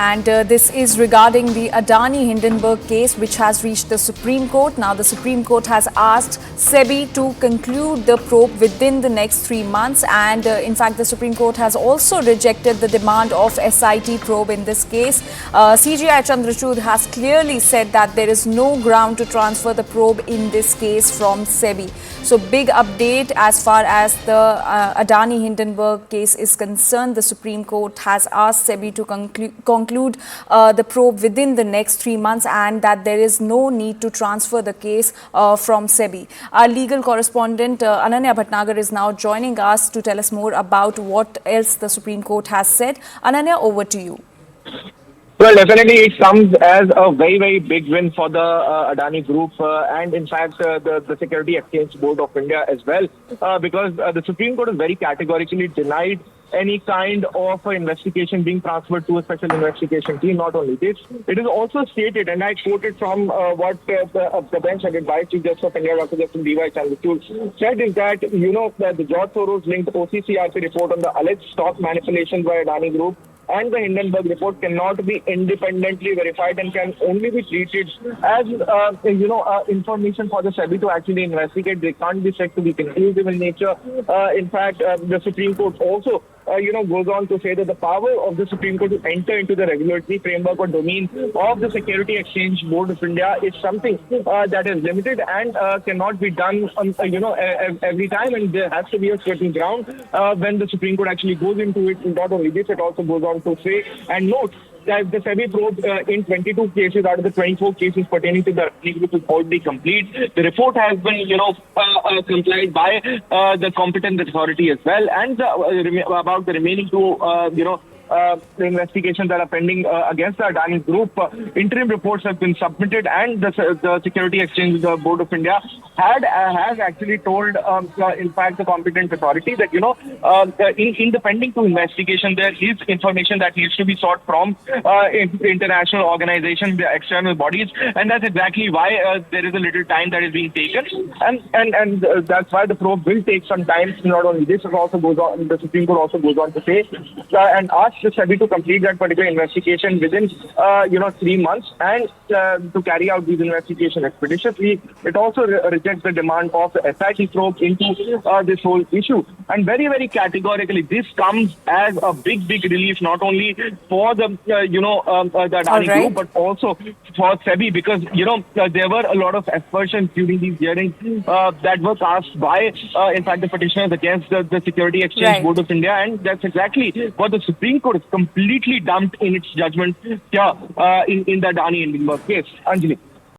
And this is regarding the Adani-Hindenburg case, which has reached the Supreme Court. Now, the Supreme Court has asked SEBI to conclude the probe within the next 3 months. And in fact, the Supreme Court has also rejected the demand of SIT probe in this case. CJI Chandrachud has clearly said that there is no ground to transfer the probe in this case from SEBI. So, big update as far as the Adani-Hindenburg case is concerned. The Supreme Court has asked SEBI to conclude the probe within the next 3 months, and that there is no need to transfer the case from SEBI. Our legal correspondent Ananya Bhatnagar is now joining us to tell us more about what else the Supreme Court has said. Ananya, over to you. Well, definitely it comes as a very, very big win for the Adani Group and in fact the Security Exchange Board of India as well, because the Supreme Court has very categorically denied any kind of investigation being transferred to a special investigation team. Not only this, it is also stated, and I quoted from what the bench headed by Chief Justice of India, Dr. Justice D.Y. Chandrachud, said is that, the George Soros-linked OCCRC report on the alleged stock manipulation by Adani Group and the Hindenburg report cannot be independently verified and can only be treated as, information for the SEBI to actually investigate. They can't be said to be conclusive in nature. In fact, the Supreme Court also goes on to say that the power of the Supreme Court to enter into the regulatory framework or domain of the Security Exchange Board of India is something that is limited and cannot be done, every time. And there has to be a certain ground when the Supreme Court actually goes into it. Not only this, it also goes on to say and note that the SEBI probe in 22 cases out of the 24 cases pertaining to the Adani Group is already complete. The report has been, complied by the competent authority as well, and about the remaining two, the investigations that are pending against the Adani Group. Interim reports have been submitted, and the Security Exchange Board of India has actually told, in fact, the competent authority that, in the pending two investigation, there is information that needs to be sought from international organizations, the external bodies, and that's exactly why there is a little time that is being taken, and that's why the probe will take some time. Not only this, it also goes on. The Supreme Court also goes on to say and ask the SEBI to complete that particular investigation within 3 months and to carry out these investigations expeditiously. It also rejects the demand of the SIT probe into this whole issue, and very, very categorically this comes as a big relief not only for the Adani Group but also for SEBI, because there were a lot of aspersions during these hearings that were cast by in fact the petitioners against the Security Exchange Board of India, and that's exactly what the Supreme Court is completely dumped in its judgment here in the Adani-Hindenburg case. Anjali.